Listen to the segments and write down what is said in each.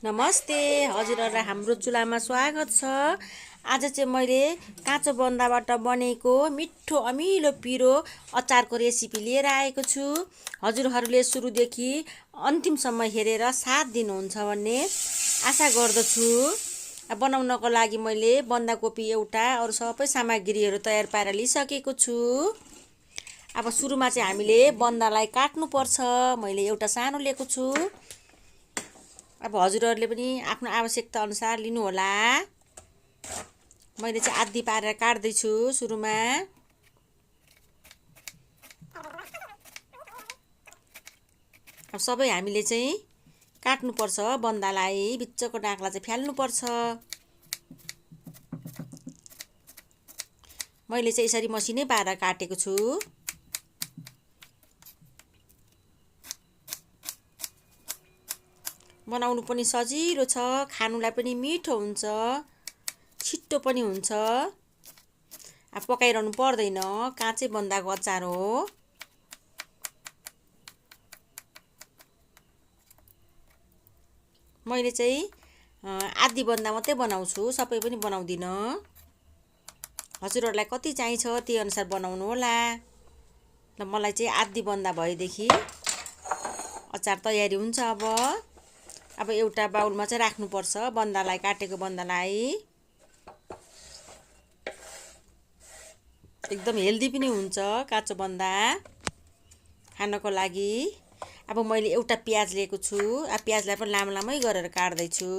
नमस्ते हजुरहरुलाई हाम्रो चुलामा स्वागत छ। आज चाहिँ मैले काँचो बन्दाबाट बनेको मिठो अमिलो पिरो अचारको रेसिपी लिएर आएको छु। हजुरहरुले सुरुदेखि अन्तिमसम्म हेरेर साथ दिनुहुन्छ भन्ने आशा गर्दछु। बनाउनको लागि मैले बन्दाकोपी एउटा अरु सबै सामग्रीहरु तयार पारेर लिइसकेको छु। अब सुरुमा चाहिँ हामीले बन्दालाई काट्नु पर्छ। मैले एउटा सानो लिएको छु। अब हजुरहरुले पनि आफ्नो आवश्यकता अनुसार लिनु होला। मैले चाहिँ आधी पारेर काट्दै छु सुरुमा। अब सबै हामीले चाहिँ काट्नु पर्छ बन्दालाई, बिचको डाँखला चाहिँ फ्याल्नु पर्छ। मैले चाहिँ यसरी मसिनै पारेर काटेको छु। बनाउनु पनि सजिलो छ, खानुलाई पनि मिठो हुन्छ, छिटो पनि हुन्छ। अब पकाइरहनु पर्दैन, काँचै बन्दाको अचार हो। मैले चाहिँ आधी बन्दा मात्रै बनाउँछु, सबै पनि बनाउँदिन। हजुरहरुलाई कति चाहिन्छ त्यही अनुसार बनाउनु होला। ल मलाई चाहिँ आधी बन्दा भएदेखि अचार तयारी हुन्छ। अब एउटा बाउलमा चाहिँ राख्नु पर्छ बन्दालाई, काटेको बन्दालाई। एकदम हेल्दी पनि हुन्छ काँचो बन्दा खानको लागि। अब मैले एउटा प्याज लिएको छु। अब प्याजलाई पनि लामो लामै गरेर काट्दै छु।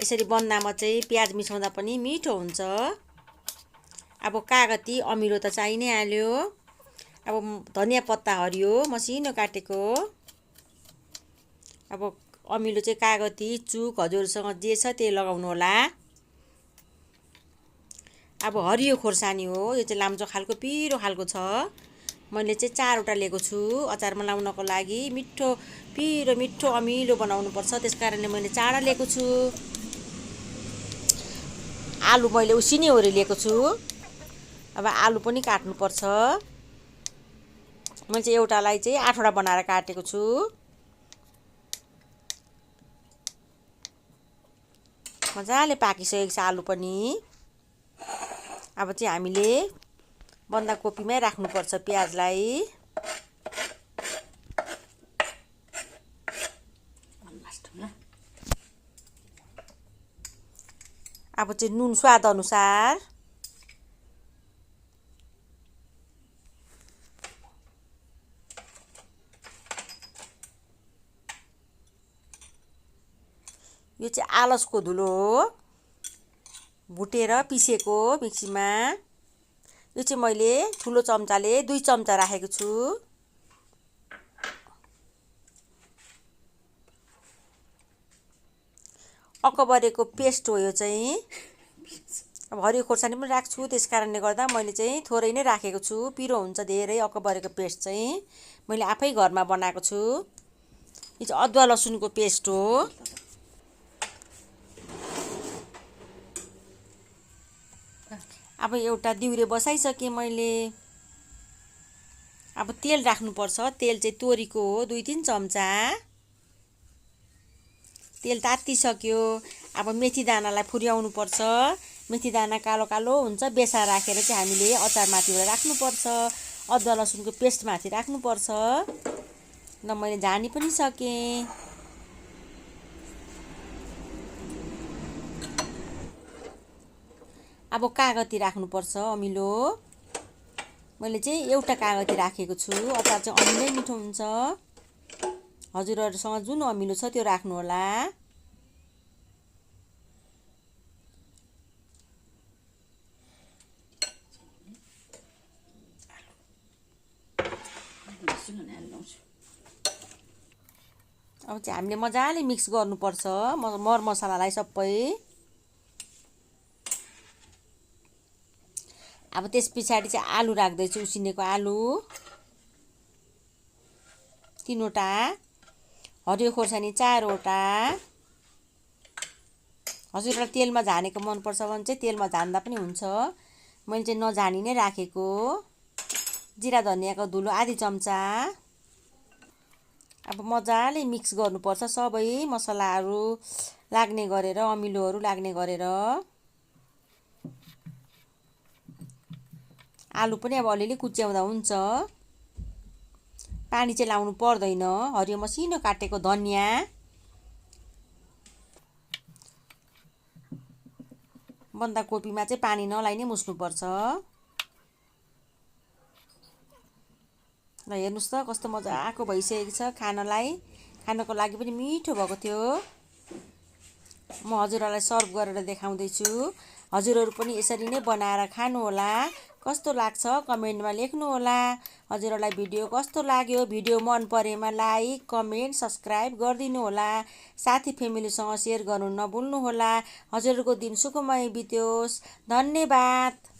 यसरी बन्दामा चाहिँ प्याज मिसाउँदा पनि मिठो हुन्छ। अब कागती अमिलो त चाहिइ नै हाल्यो। अब धनिया पत्ता हरियो मसिनो काटेको। अब अमिलो चाहिँ कागती, चुक हजुरसँग जे छ त्यही लगाउनु होला। अब हरियो खोर्सानी हो, यो चाहिँ लाम्चो खालको पिरो खालको छ। मैले चाहिँ 4 वटा लिएको छु अचारमा लाउनको लागि। मिठो पिरो मिठो अमिलो बनाउनु पर्छ, त्यसकारणले मैले 4 लिएको छु। आलु मैले उसिनी ओरी लिएको छु। अब आलु पनि काट्नु पर्छ। मैले चाहिँ एउटालाई चाहिँ 8 वटा बनाएर काटेको छु। मजाले पाकिसकेको छ आलु पनि। अब चाहिँ हामीले बन्दाकोपीमै राख्नुपर्छ प्याजलाई। अब चाहिँ नुन स्वाद अनुसार। यो चाहिँ आलसको धुलो हो, भुटेर पिसेको मिक्सीमा। यो चाहिँ मैले ठुलो चम्चाले 2 चम्चा राखेको छु। अकबरेको पेस्ट हो यो चाहिँ। अब हरियो खोर्सानी पनि राख्छु, त्यसकारणले गर्दा मैले चाहिँ थोरै नै राखेको छु। पिरो हुन्छ धेरै अकबरेको पेस्ट चाहिँ। मैले आफै घरमा बनाएको छु। यो चाहिँ अदुवा लसुनको पेस्ट हो। अब एउटा दिउरे बसाइसकेँ मैले। अब तेल राख्नुपर्छ। तेल चाहिँ तोरीको हो 2-3 चम्चा। तेल तातिसक्यो। अब मेथी दानालाई फुर्याउनु पर्छ। मेथी दाना कालो कालो हुन्छ, बेसा राखेर चाहिँ हामीले अचार माथिबाट राख्नुपर्छ। अदुवा लसुनको पेस्ट माथि राख्नुपर्छ। ल मैले झानी पनि सकेँ। अब कागती राख्नुपर्छ अमिलो। मैले चाहिँ एउटा कागती राखेको छु। अचार चाहिँ अमिलै मिठो हुन्छ। हजुरहरुसँग जुन अमिलो छ त्यो राख्नु होला। अब चाहिँ हामीले मजाले मिक्स गर्नुपर्छ मर मसलालाई सबै। अब त्यस पछाडि चाहिँ आलु राख्दैछु, उसिनेको आलु 3 वटा, हरियो खोर्सानी 4 वटा। हजुरलाई तेलमा झानेको मनपर्छ भने चाहिँ तेलमा झान्दा पनि हुन्छ। मैले चाहिँ नझानी नै राखेको। जिरा धनियाको धुलो आधी चम्चा। अब मजाले मिक्स गर्नुपर्छ सबै मसलाहरू लाग्ने गरेर अमिलोहरू लाग्ने गरेर। आलु पनि अब अलिअलि कुच्याउँदा हुन्छ। पानी चाहिँ लाउनु पर्दैन। हरियो मसिनो काटेको धनियाँ, बन्दाकोपीमा चाहिँ पानी नलाइ नै मुस्नुपर्छ। ल हेर्नुहोस् त कस्तो मजाको भइसकेको छ खानको लागि पनि मिठो भएको थियो। म हजुरहरूलाई सर्भ गरेर देखाउँदैछु। हजुरहरू पनि यसरी नै बनाएर खानुहोला। कस्तो लाग्छ कमेन्टमा लेख्नुहोला। हजुरहरूलाई भिडियो कस्तो लाग्यो, भिडियो मन परेमा लाइक कमेन्ट सब्सक्राइब गरिदिनु होला। साथी फ्यामिलीसँग सेयर गर्नु नभुल्नुहोला। हजुरहरूको दिन सुखमय बित्योस्। धन्यवाद।